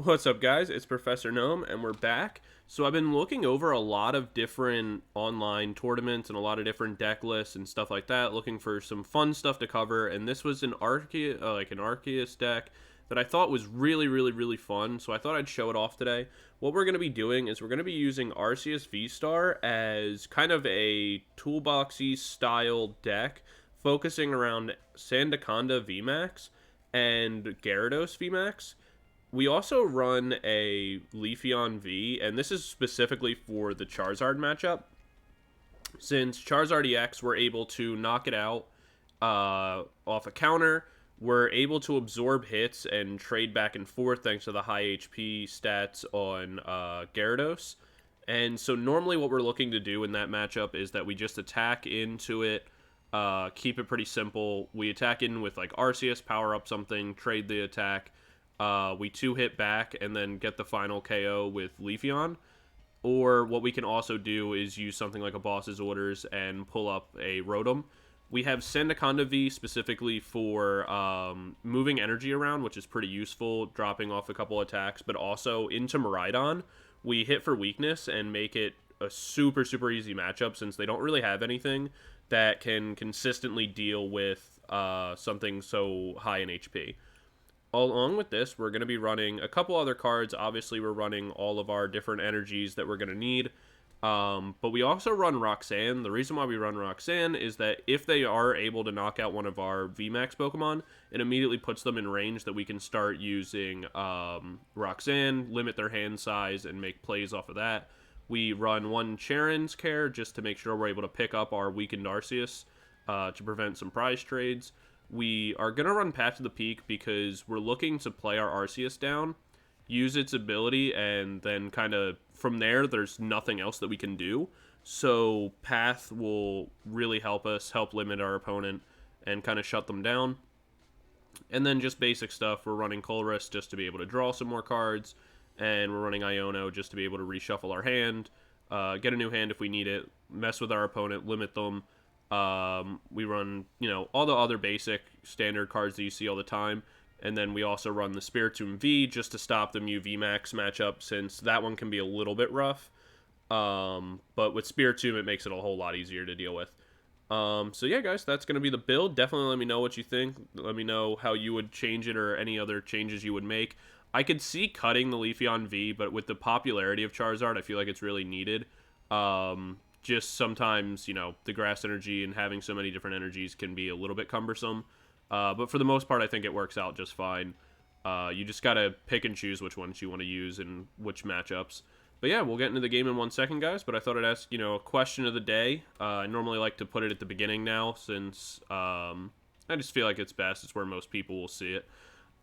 What's up, guys? It's Professor Gnome, and we're back. So I've been looking over a lot of different online tournaments and a lot of different deck lists and stuff like that, looking for some fun stuff to cover. And this was an Arceus deck that I thought was really fun. So I thought I'd show it off today. What we're going to be doing is we're going to be using Arceus VSTAR as kind of a toolboxy style deck, focusing around Sandaconda VMAX and Gyarados VMAX. We also run a Leafeon V, and this is specifically for the Charizard matchup. Since Charizard EX, we're able to knock it out off a counter. We're able to absorb hits and trade back and forth thanks to the high HP stats on Gyarados. And so normally what we're looking to do in that matchup is that we just attack into it, keep it pretty simple. We attack in with like Arceus, power up something, trade the attack. We 2-hit back and then get the final KO with Leafeon. Or what we can also do is use something like a Boss's Orders and pull up a Rotom. We have Sandaconda V specifically for moving energy around, which is pretty useful, dropping off a couple attacks. But also into Miraidon, we hit for weakness and make it a super easy matchup since they don't really have anything that can consistently deal with something so high in HP. Along with this, we're going to be running a couple other cards. Obviously, we're running all of our different energies that we're going to need. But we also run Roxanne. The reason why we run Roxanne is that if they are able to knock out one of our VMAX Pokemon, it immediately puts them in range that we can start using Roxanne, limit their hand size, and make plays off of that. We run one Charon's Care just to make sure we're able to pick up our weakened Arceus to prevent some prize trades. We are going to run Path to the Peak because we're looking to play our Arceus down, use its ability, and then kind of from there, there's nothing else that we can do. So Path will really help us, help limit our opponent, and kind of shut them down. And then just basic stuff, we're running Colress just to be able to draw some more cards, and we're running Iono just to be able to reshuffle our hand, get a new hand if we need it, mess with our opponent, limit them. We run, all the other basic standard cards that you see all the time. And then we also run the Spiritomb V just to stop the Mew VMAX matchup, since that one can be a little bit rough. But with Spiritomb, it makes it a whole lot easier to deal with. So yeah, guys, that's going to be the build. Definitely let me know what you think. Let me know how you would change it or any other changes you would make. I could see cutting the Leafeon V, but with the popularity of Charizard, I feel like it's really needed. Just sometimes, the grass energy and having so many different energies can be a little bit cumbersome. But for the most part, I think it works out just fine. You just got to pick and choose which ones you want to use and which matchups. But yeah, we'll get into the game in 1 second, guys. But I thought I'd ask, a question of the day. I normally like to put it at the beginning now since I just feel like it's best. It's where most people will see it.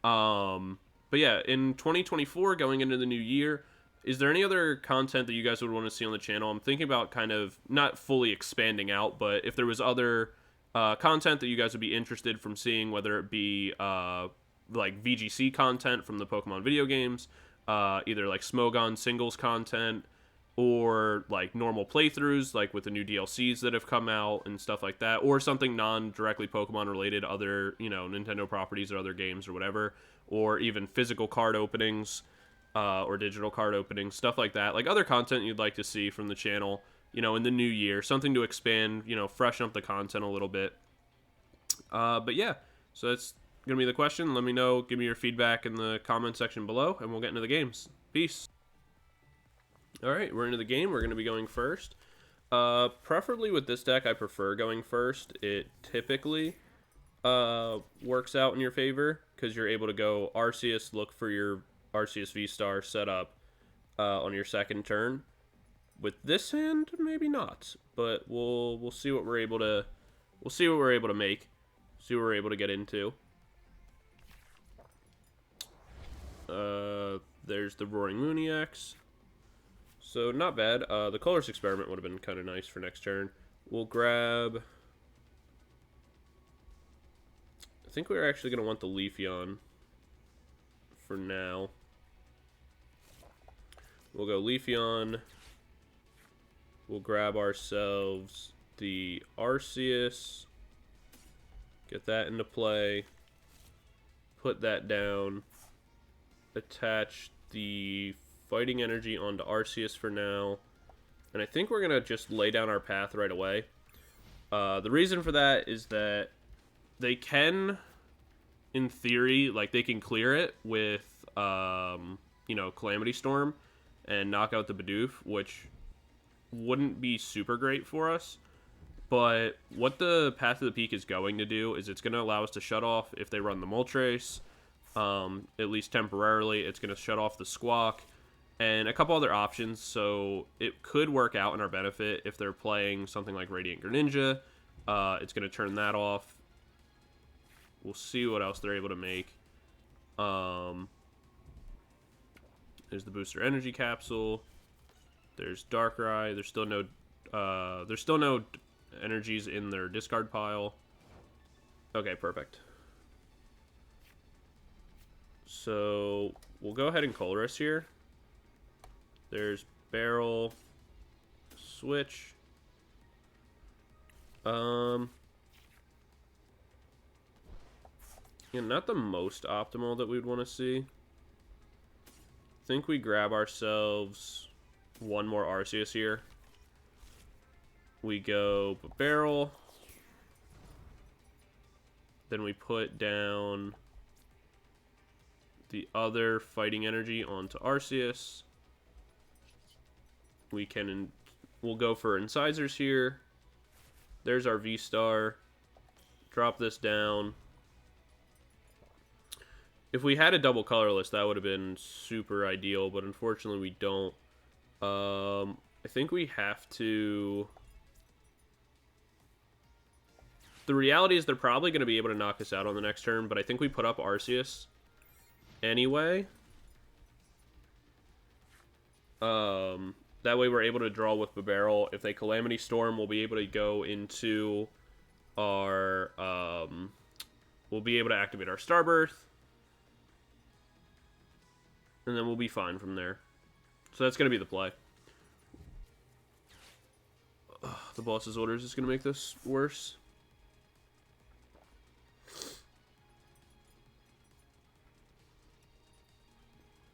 But yeah, in 2024, going into the new year, is there any other content that you guys would want to see on the channel? I'm thinking about kind of not fully expanding out, but if there was other content that you guys would be interested from seeing, whether it be like VGC content from the Pokemon video games, either like Smogon singles content, or like normal playthroughs, like with the new DLCs that have come out and stuff like that, or something non-directly Pokemon related, other, Nintendo properties or other games or whatever, or even physical card openings, or digital card openings, stuff like that. Like other content you'd like to see from the channel, in the new year, something to expand, freshen up the content a little bit. But yeah, so that's going to be the question. Let me know, give me your feedback in the comment section below, and we'll get into the games. Peace. All right, we're into the game. We're going to be going first. Preferably with this deck, I prefer going first. It typically works out in your favor because you're able to go Arceus, look for your Arceus VSTAR set up on your second turn. With this hand, maybe not, but we'll see what we're able to make, see what we're able to get into. There's the Roaring Moon EX. So not bad. The Colorless Experiment would have been kind of nice for next turn. We'll grab, I think we're actually going to want the Leafeon for now. We'll go Leafeon. We'll grab ourselves the Arceus. Get that into play. Put that down. Attach the fighting energy onto Arceus for now. And I think we're going to just lay down our path right away. The reason for that is that they can, in theory, like, they can clear it with, you know, Calamity Storm and knock out the Bidoof, which wouldn't be super great for us. But what the Path of the Peak is going to do is it's going to allow us to shut off if they run the Moltres, at least temporarily. It's going to shut off the Squawk and a couple other options, so it could work out in our benefit if they're playing something like Radiant Greninja. It's going to turn that off. We'll see what else they're able to make. There's the Booster Energy Capsule. There's Darkrai. There's still no energies in their discard pile. Okay, perfect. So we'll go ahead and Colress here. There's Barrel, Switch. Yeah, not the most optimal that we'd want to see. I think we grab ourselves one more Arceus here. We go Barrel. Then we put down the other fighting energy onto Arceus. We'll go for Incisors here. There's our V-Star. Drop this down. If we had a double colorless, that would have been super ideal, but unfortunately we don't. I think we have to... The reality is they're probably going to be able to knock us out on the next turn, but I think we put up Arceus anyway. That way we're able to draw with Bibarel. If they Calamity Storm, we'll be able to go into our... we'll be able to activate our Starbirth. And then we'll be fine from there. So that's going to be the play. The boss's orders is going to make this worse.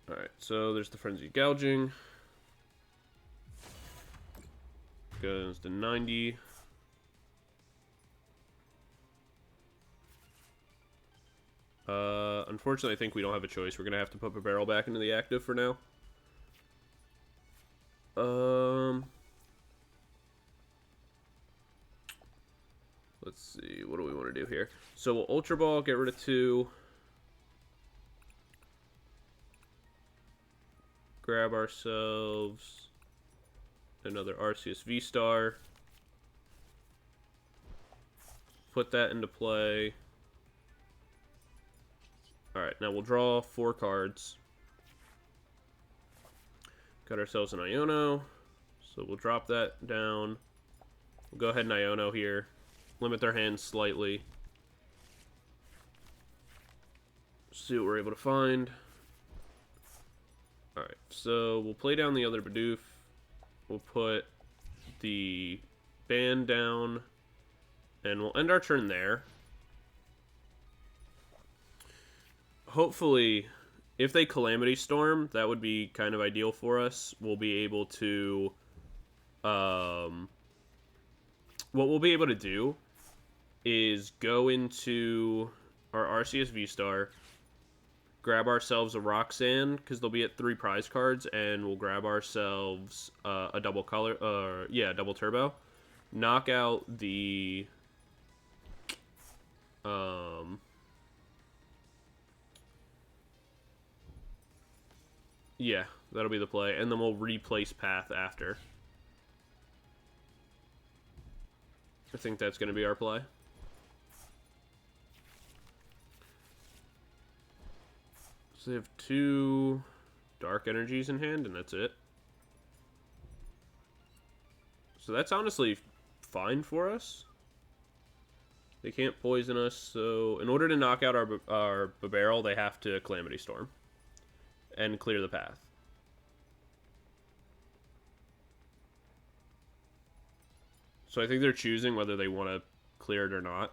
Alright, so there's the Frenzied Gouging. Goes to 90. Unfortunately, I think we don't have a choice. We're going to have to put Bibarel back into the active for now. Let's see. What do we want to do here? So we'll Ultra Ball, get rid of 2. Grab ourselves another Arceus V-Star. Put that into play. Alright, now we'll draw 4 cards. Got ourselves an Iono. So we'll drop that down. We'll go ahead and Iono here. Limit their hands slightly. See what we're able to find. Alright, so we'll play down the other Bidoof. We'll put the band down. And we'll end our turn there. Hopefully, if they Calamity Storm, that would be kind of ideal for us. We'll be able to... what we'll be able to do is go into our Arceus V-Star, grab ourselves a Roxanne, because they'll be at 3 prize cards, and we'll grab ourselves a double color, double turbo. Knock out the... yeah, that'll be the play. And then we'll replace Path after. I think that's going to be our play. So they have 2 Dark Energies in hand, and that's it. So that's honestly fine for us. They can't poison us, so in order to knock out our Bibarel, they have to Calamity Storm and clear the path. So I think they're choosing whether they want to clear it or not.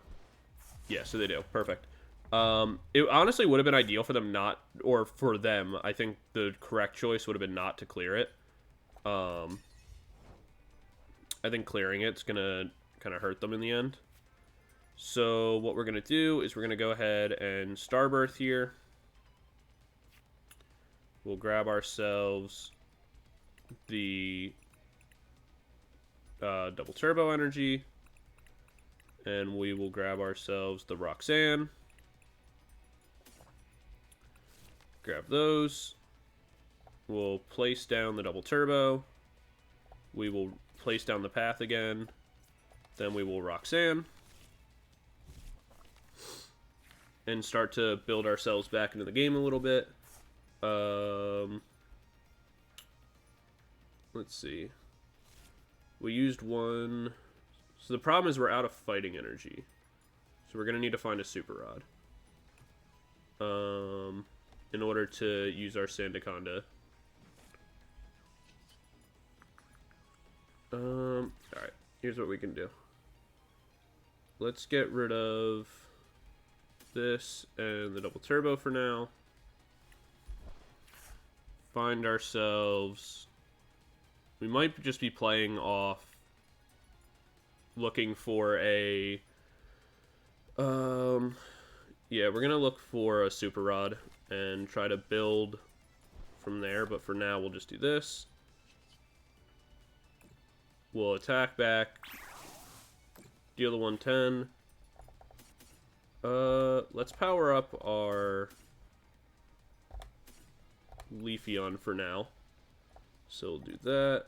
Yeah, so they do. Perfect. It honestly would have been ideal for them not, or for them, I think the correct choice would have been not to clear it. I think clearing it's gonna kind of hurt them in the end. So what we're gonna do is we're gonna go ahead and Starbirth here. We'll grab ourselves the double turbo energy, and we will grab ourselves the Roxanne. Grab those. We'll place down the double turbo. We will place down the path again. Then we will Roxanne. And start to build ourselves back into the game a little bit. Let's see. We used one. So the problem is we're out of fighting energy. So we're going to need to find a Super Rod. In order to use our Sandaconda. Alright. Here's what we can do. Let's get rid of this and the double turbo for now. Find ourselves... We might just be playing off looking for a... yeah, we're going to look for a Super Rod and try to build from there, but for now we'll just do this. We'll attack back. Deal the 110. Let's power up our Leafeon for now. So we'll do that.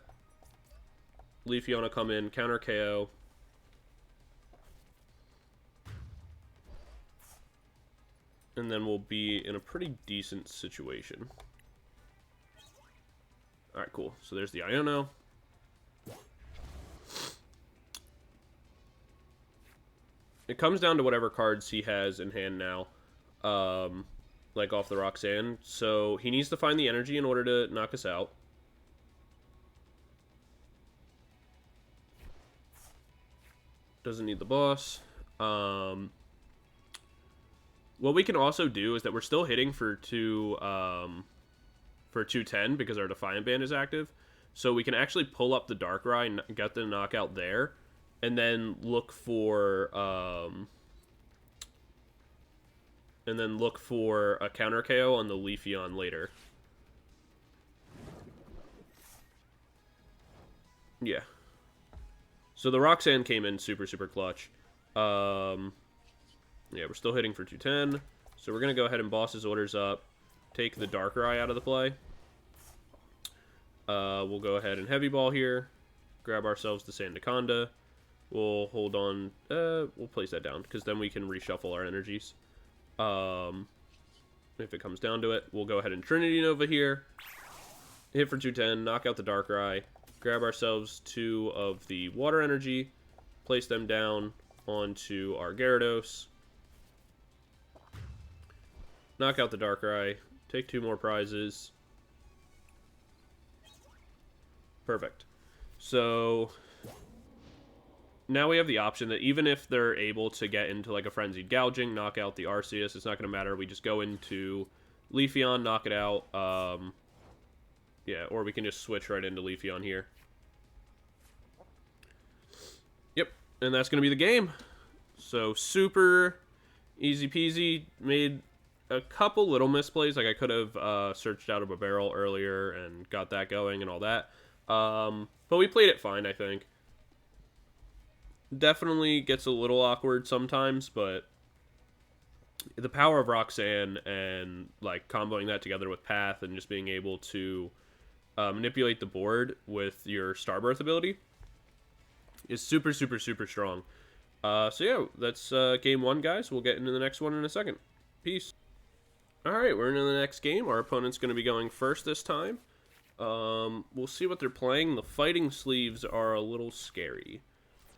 Leafeon will come in, counter KO. And then we'll be in a pretty decent situation. Alright, cool. So there's the Iono. It comes down to whatever cards he has in hand now. Like off the Roxanne. So he needs to find the energy in order to knock us out. Doesn't need the boss. What we can also do is that we're still hitting for 210 because our Defiance Band is active. So we can actually pull up the Darkrai and get the knockout there. And then look for a counter KO on the Leafeon later. Yeah. So the Roxanne came in super, super clutch. Yeah, we're still hitting for 210. So we're going to go ahead and boss his orders up. Take the Darkrai out of the play. We'll go ahead and Heavy Ball here. Grab ourselves the Sandaconda. We'll hold on. We'll place that down because then we can reshuffle our energies. If it comes down to it, we'll go ahead and Trinity Nova here. Hit for 210. Knock out the Darkrai. Grab ourselves 2 of the Water Energy. Place them down onto our Gyarados. Knock out the Darkrai. Take 2 more prizes. Perfect. So now we have the option that even if they're able to get into like a Frenzied Gouging, knock out the Arceus, it's not going to matter. We just go into Leafeon, knock it out. Yeah, or we can just switch right into Leafeon here. Yep, and that's going to be the game. So super easy peasy. Made a couple little misplays. Like I could have searched out a Bibarel earlier and got that going and all that. But we played it fine, I think. Definitely gets a little awkward sometimes, but the power of Roxanne and like comboing that together with Path and just being able to manipulate the board with your Starbirth ability is super, super, super strong. So yeah, that's game 1, guys. We'll get into the next one in a second. Peace. Alright, we're into the next game. Our opponent's going to be going first this time. We'll see what they're playing. The Fighting Sleeves are a little scary.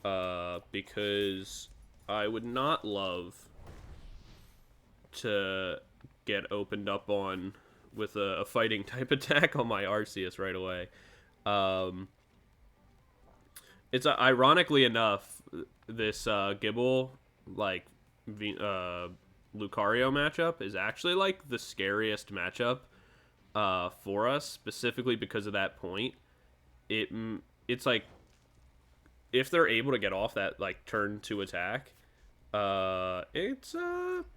Because I would not love to get opened up on with a fighting type attack on my Arceus right away. It's ironically enough, this Gible, like Lucario matchup is actually like the scariest matchup for us, specifically because of that point. It's like if they're able to get off that like turn 2 attack, it's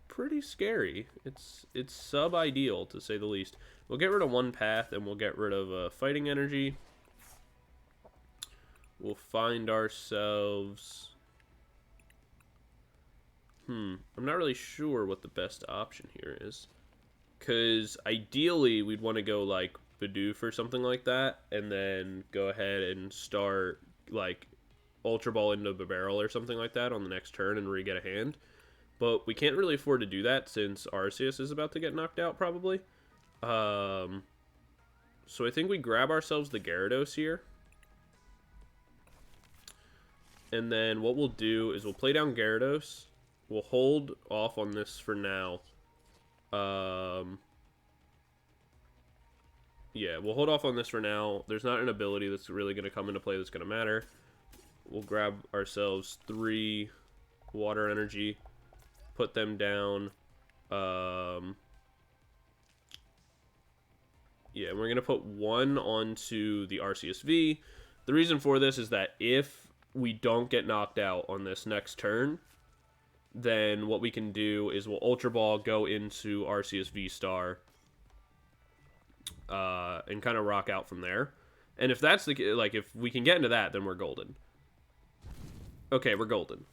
pretty scary. It's sub ideal to say the least. We'll get rid of one path and we'll get rid of fighting energy. We'll find ourselves. I'm not really sure what the best option here is. Because ideally, we'd want to go like Bidoof or something like that. And then go ahead and start like Ultra Ball into Bibarel or something like that on the next turn and re-get a hand. But we can't really afford to do that since Arceus is about to get knocked out probably. So I think we grab ourselves the Gyarados here. And then what we'll do is we'll play down Gyarados. We'll hold off on this for now. Yeah, we'll hold off on this for now. There's not an ability that's really going to come into play that's going to matter. We'll grab ourselves 3 water energy. Put them down. Yeah, we're going to put 1 onto the Arceus V. The reason for this is that if we don't get knocked out on this next turn, then what we can do is we'll Ultra Ball, go into Arceus VSTAR, and kind of rock out from there. And if that's the like, if we can get into that, then we're golden. Okay, we're golden.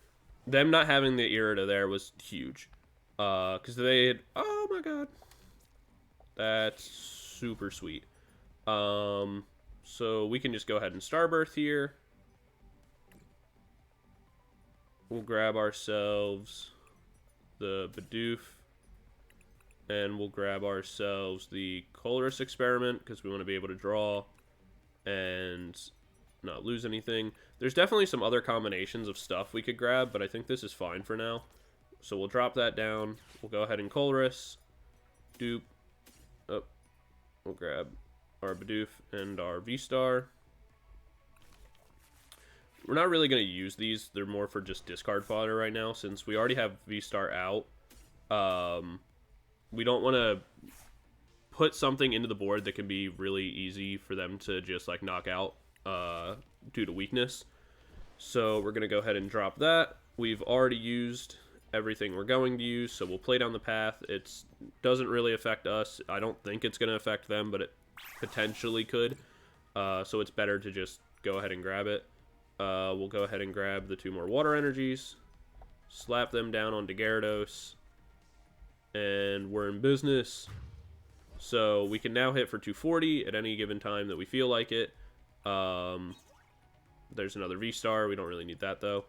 Them not having the Irida there was huge, because they had, oh my god, that's super sweet. So we can just go ahead and Starbirth here. We'll grab ourselves the Bidoof, and we'll grab ourselves the Colress Experiment because we want to be able to draw and not lose anything. There's definitely some other combinations of stuff we could grab, but I think this is fine for now. So we'll drop that down. We'll go ahead and Colress. Dupe. Up. We'll grab our Bidoof and our V-Star. We're not really going to use these. They're more for just discard fodder right now, since we already have V-Star out. We don't want to put something into the board that can be really easy for them to just like knock out due to weakness. So we're going to go ahead and drop that. We've already used everything we're going to use, so we'll play down the path. It doesn't really affect us. I don't think it's going to affect them, but it potentially could. So it's better to just go ahead and grab it. We'll go ahead and grab the 2 more water energies, slap them down onto Gyarados, and we're in business. So we can now hit for 240 at any given time that we feel like it. There's another V-Star. We don't really need that, though.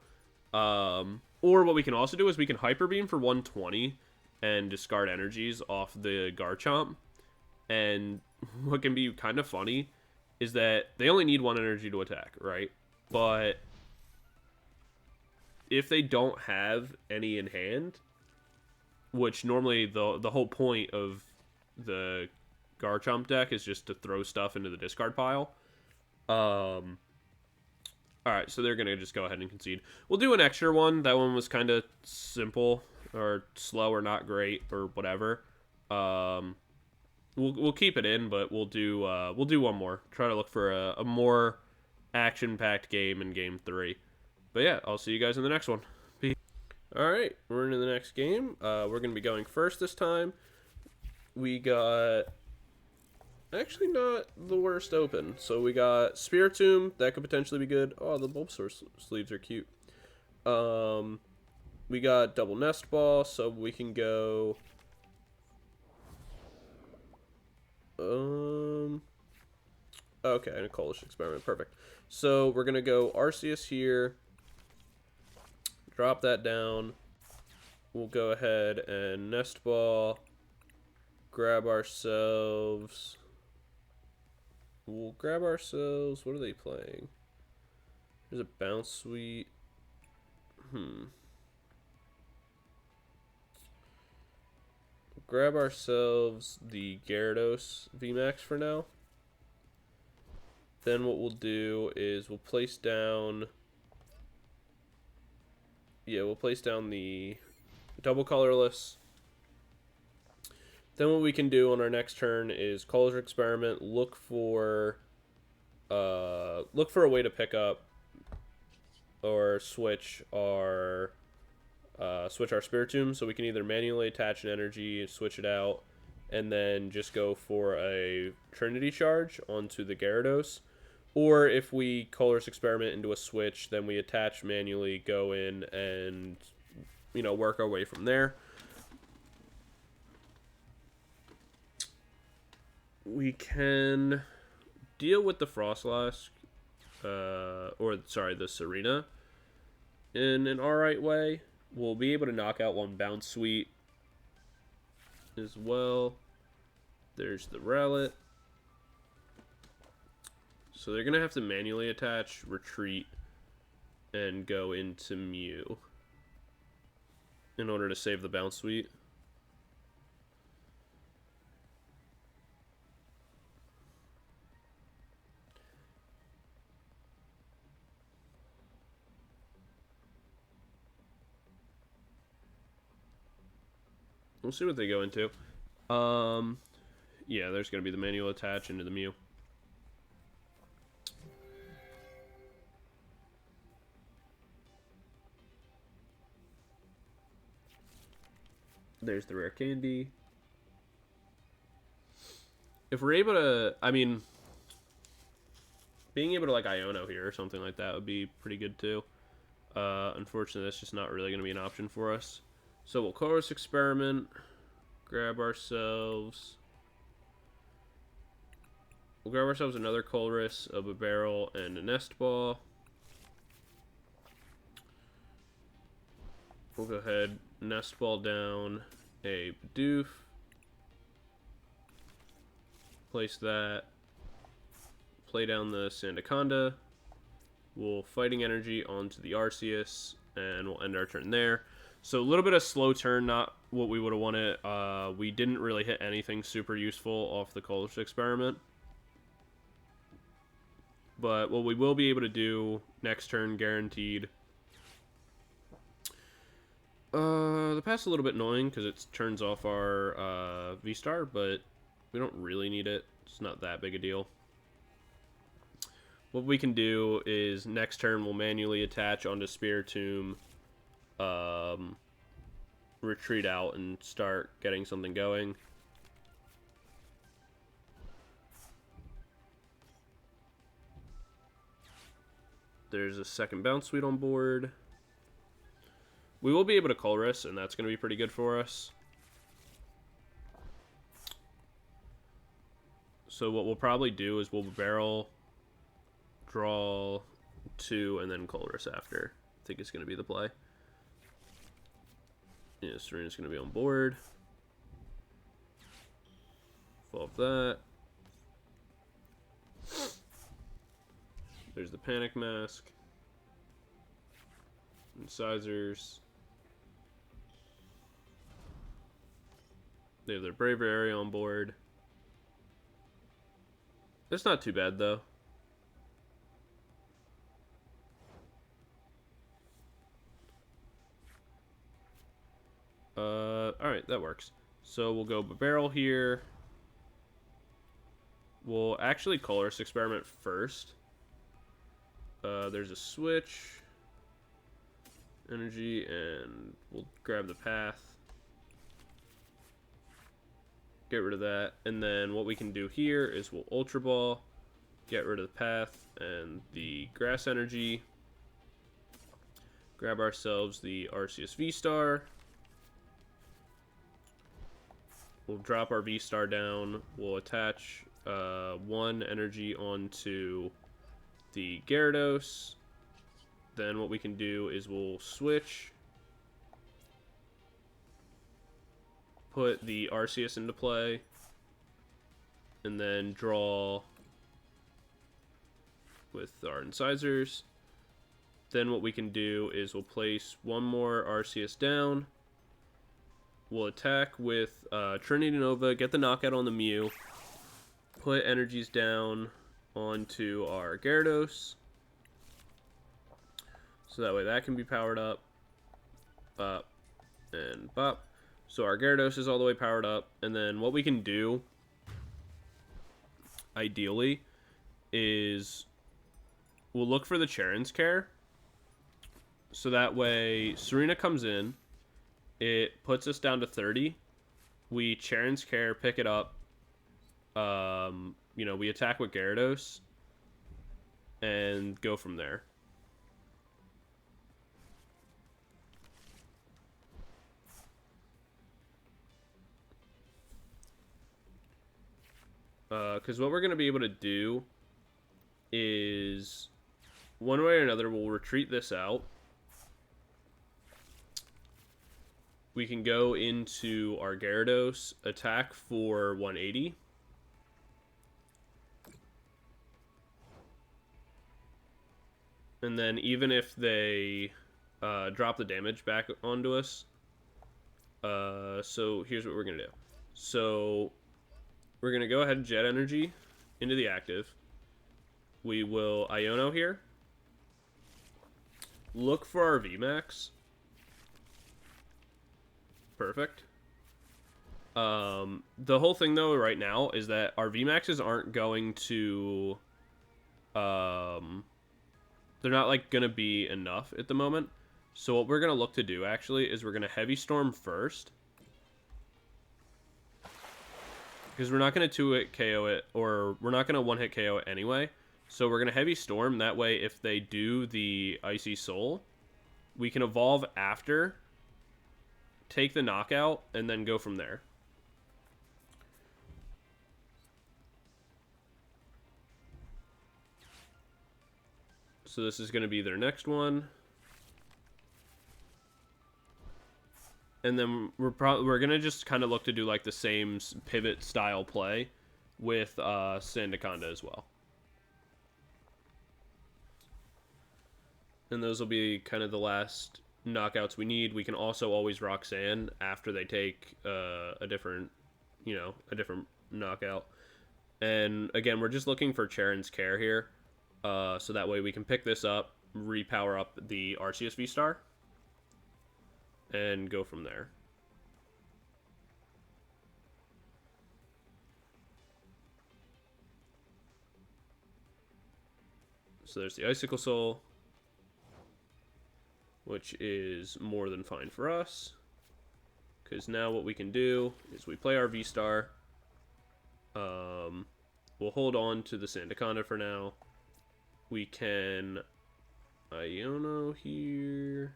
Or what we can also do is we can Hyper Beam for 120 and discard energies off the Garchomp. And what can be kind of funny is that they only need 1 energy to attack, right? But if they don't have any in hand, which normally the whole point of the Garchomp deck is just to throw stuff into the discard pile. Alright, so they're going to just go ahead and concede. We'll do an extra one. That one was kind of simple, or slow, or not great, or whatever. We'll keep it in, but we'll do one more. Try to look for a more action-packed game in Game 3. But yeah, I'll see you guys in the next one. Peace. Alright, we're into the next game. We're going to be going first this time. We got... actually not the worst open. So we got Spiritomb. That could potentially be good. Oh, the Bulbasaur sleeves are cute. We got double Nest Ball, so we can go... okay, and a Colress Experiment. Perfect. So we're going to go Arceus here. Drop that down. We'll go ahead and Nest Ball. Grab ourselves... we'll grab ourselves... what are they playing? There's a Bounce Suite. Grab ourselves the Gyarados VMAX for now. Then what we'll do is we'll place down... yeah, we'll place down the double colorless. Then what we can do on our next turn is Color's Experiment, look for a way to pick up or switch our Spiritomb, so we can either manually attach an energy, switch it out, and then just go for a Trinity Charge onto the Gyarados. Or if we Color's Experiment into a switch, then we attach manually, go in, and, you know, work our way from there. We can deal with the Frostlass, the Serena, in an alright way. We'll be able to knock out one Bounce Sweet as well. There's the Rowlet. So they're going to have to manually attach, retreat, and go into Mew in order to save the Bounce Sweet. We'll see what they go into. Yeah, there's going to be the manual attach into the Mew. There's the rare candy. If we're able to, I mean, being able to like Iono here or something like that would be pretty good too. Unfortunately, that's just not really going to be an option for us. So we'll Colorless Experiment, grab ourselves. We'll grab ourselves another Colress, a Bibarel, and a Nest Ball. We'll go ahead, Nest Ball down a Bidoof. Place that. Play down the Sandaconda. We'll Fighting Energy onto the Arceus, and we'll end our turn there. So a little bit of slow turn, not what we would have wanted. We didn't really hit anything super useful off the Colress Experiment. But what we will be able to do next turn, guaranteed. The pass a little bit annoying because it turns off our V-Star, but we don't really need it. It's not that big a deal. What we can do is next turn we'll manually attach onto Spiritomb, retreat out and start getting something going. There's a second Bounce Sweet on board. We will be able to Colress, and that's going to be pretty good for us. So what we'll probably do is we'll barrel, draw 2, and then Colress after. I think it's going to be the play. Yeah, Serena's going to be on board. Evolve that. There's the Panic Mask. Incisors. They have their Braviary on board. It's not too bad, though. Alright, that works. So we'll go Bibarel here. We'll actually Colress Experiment first. There's a switch. Energy, and we'll grab the path. Get rid of that. And then what we can do here is we'll Ultra Ball, get rid of the path and the grass energy. Grab ourselves the Arceus V-Star. We'll drop our V-Star down. We'll attach 1 energy onto the Gyarados. Then what we can do is we'll switch. Put the Arceus into play. And then draw with our incisors. Then what we can do is we'll place 1 more Arceus down. We'll attack with Trinity Nova, get the knockout on the Mew, put energies down onto our Gyarados, so that way that can be powered up, bop, and bop. So our Gyarados is all the way powered up. And then what we can do, ideally, is we'll look for the Cheren's Care. So that way, Serena comes in. It puts us down to 30. We Cheren's Care, pick it up. You know, we attack with Gyarados. And go from there. Because what we're going to be able to do is, one way or another, we'll retreat this out. We can go into our Gyarados, attack for 180. And then even if they drop the damage back onto us, so here's what we're going to do. So we're going to go ahead and Jet Energy into the active. We will Iono here. Look for our VMAX. Perfect. The whole thing, though, right now is that our VMAXs aren't going to... they're not, like, going to be enough at the moment. So what we're going to look to do, actually, is we're going to Heavy Storm first. Because we're not going to 2-hit KO it, or we're not going to 1-hit KO it anyway. So we're going to Heavy Storm. That way, if they do the Icy Soul, we can evolve after, take the knockout, and then go from there. So this is going to be their next one. And then we're going to just kind of look to do like the same pivot style play with Sandaconda as well. And those will be kind of the last knockouts we need. We can also always Roxanne after they take a different knockout. And again, we're just looking for Cheren's Care here. So that way we can pick this up, repower up the Arceus V-STAR, and go from there. So there's the Icicle Soul, which is more than fine for us. Because now what we can do is we play our V-STAR. We'll hold on to the Sandaconda for now. We can Iono here.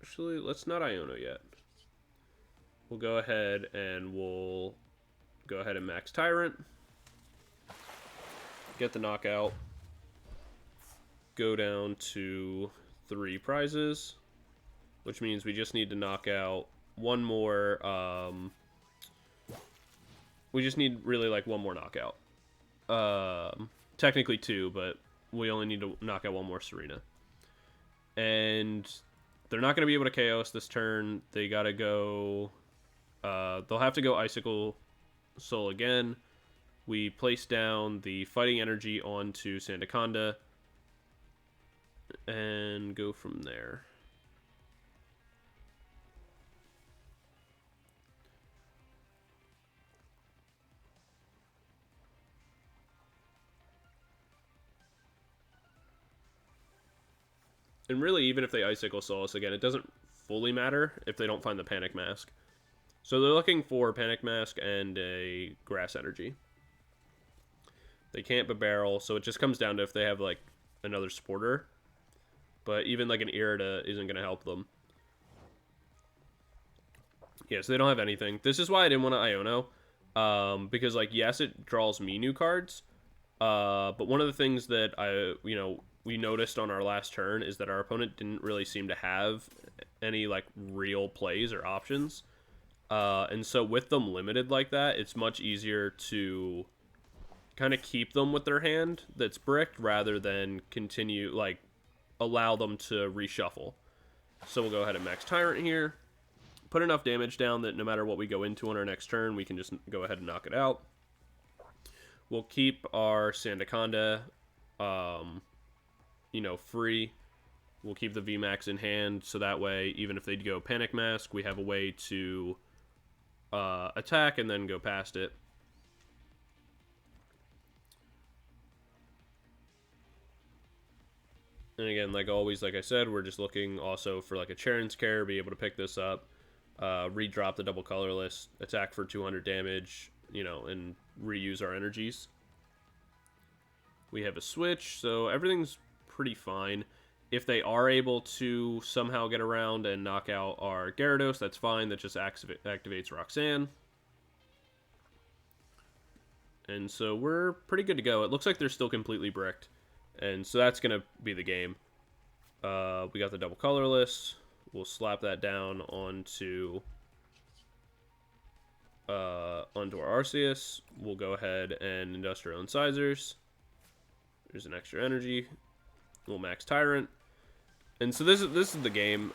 Actually, let's not Iono yet. We'll go ahead and we'll go ahead and max Tyrant. Get the knockout. Go down to 3 prizes, which means we just need to knock out one more. We just need really like one more knockout. Technically 2, but we only need to knock out one more Serena. And they're not going to be able to KO us this turn. They got to go... they'll have to go Icicle Soul again. We place down the Fighting Energy onto Sandaconda. And go from there. And really, even if they Icicle Soul us again, it doesn't fully matter if they don't find the Panic Mask. So they're looking for Panic Mask and a Grass Energy. They can't Bibarel, so it just comes down to if they have, like, another supporter. But even, like, an Irida isn't going to help them. Yeah, so they don't have anything. This is why I didn't want to Iono. Because, like, yes, it draws me new cards. But one of the things that we noticed on our last turn is that our opponent didn't really seem to have any like real plays or options. And so with them limited like that, it's much easier to kind of keep them with their hand that's bricked rather than continue, like, allow them to reshuffle. So we'll go ahead and max Tyrant here. Put enough damage down that no matter what we go into on our next turn, we can just go ahead and knock it out. We'll keep our Sandaconda, free. We'll keep the VMAX in hand, so that way, even if they go Panic Mask, we have a way to attack and then go past it. And again, like always, like I said, we're just looking also for like a Charon's Care, be able to pick this up, redrop the double colorless, attack for 200 damage, you know, and reuse our energies. We have a switch, so everything's pretty fine. If they are able to somehow get around and knock out our Gyarados, that's fine. That just activates Roxanne. And so we're pretty good to go. It looks like they're still completely bricked. And so that's going to be the game. We got the double colorless. We'll slap that down onto our Arceus. We'll go ahead and Industrial Incisors. There's an extra energy. We'll max Tyrant. And so this is the game.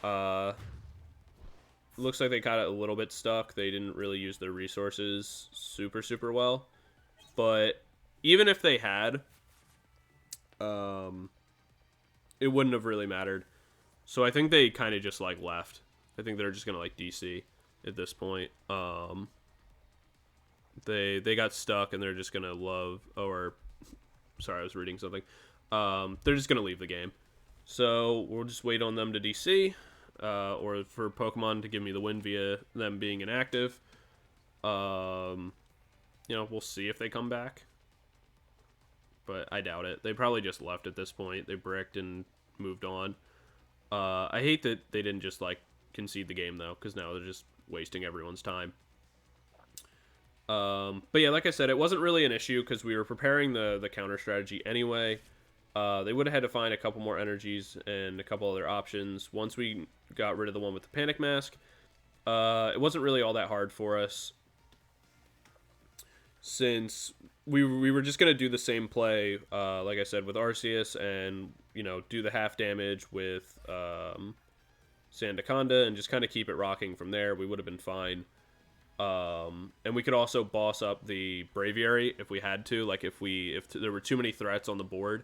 Looks like they got it a little bit stuck. They didn't really use their resources super well. But even if they had, it wouldn't have really mattered. So I think they kind of just like left. I think they're just gonna like DC at this point. They got stuck and they're just gonna sorry, I was reading something. They're just gonna leave the game. So we'll just wait on them to DC, or for Pokemon to give me the win via them being inactive. You know, we'll see if they come back. But I doubt it. They probably just left at this point. They bricked and moved on. I hate that they didn't just, like, concede the game, though, because now they're just wasting everyone's time. But yeah, like I said, it wasn't really an issue because we were preparing the counter strategy anyway. They would have had to find a couple more energies and a couple other options. Once we got rid of the one with the Panic Mask, it wasn't really all that hard for us, since we were just going to do the same play, like I said, with Arceus, and, you know, do the half damage with Sandaconda and just kind of keep it rocking from there. We would have been fine. And we could also boss up the Braviary if we had to, like if there were too many threats on the board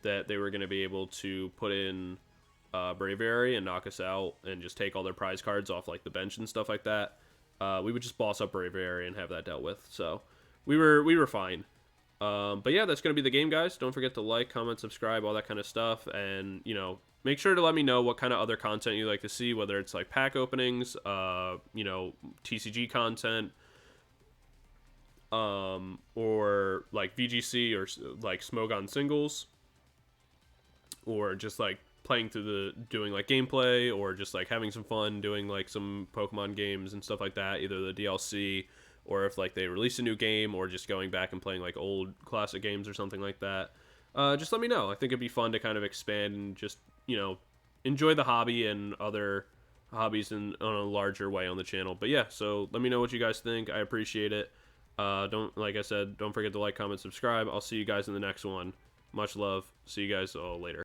that they were going to be able to put in Braviary and knock us out and just take all their prize cards off like the bench and stuff like that. We would just boss up Braviary and have that dealt with. So we were fine. But yeah, that's going to be the game, guys. Don't forget to like, comment, subscribe, all that kind of stuff. And, you know, make sure to let me know what kind of other content you like to see, whether it's like pack openings, you know, TCG content, or like VGC or like Smogon singles, or just like playing through doing like gameplay, or just like having some fun doing like some Pokemon games and stuff like that, either the DLC, or if like they release a new game, or just going back and playing like old classic games or something like that. Just let me know. I think it'd be fun to kind of expand and just, you know, enjoy the hobby and other hobbies on a larger way on the channel. But yeah, so let me know what you guys think. I appreciate it. Like I said, don't forget to like, comment, subscribe. I'll see you guys in the next one. Much love. See you guys all later.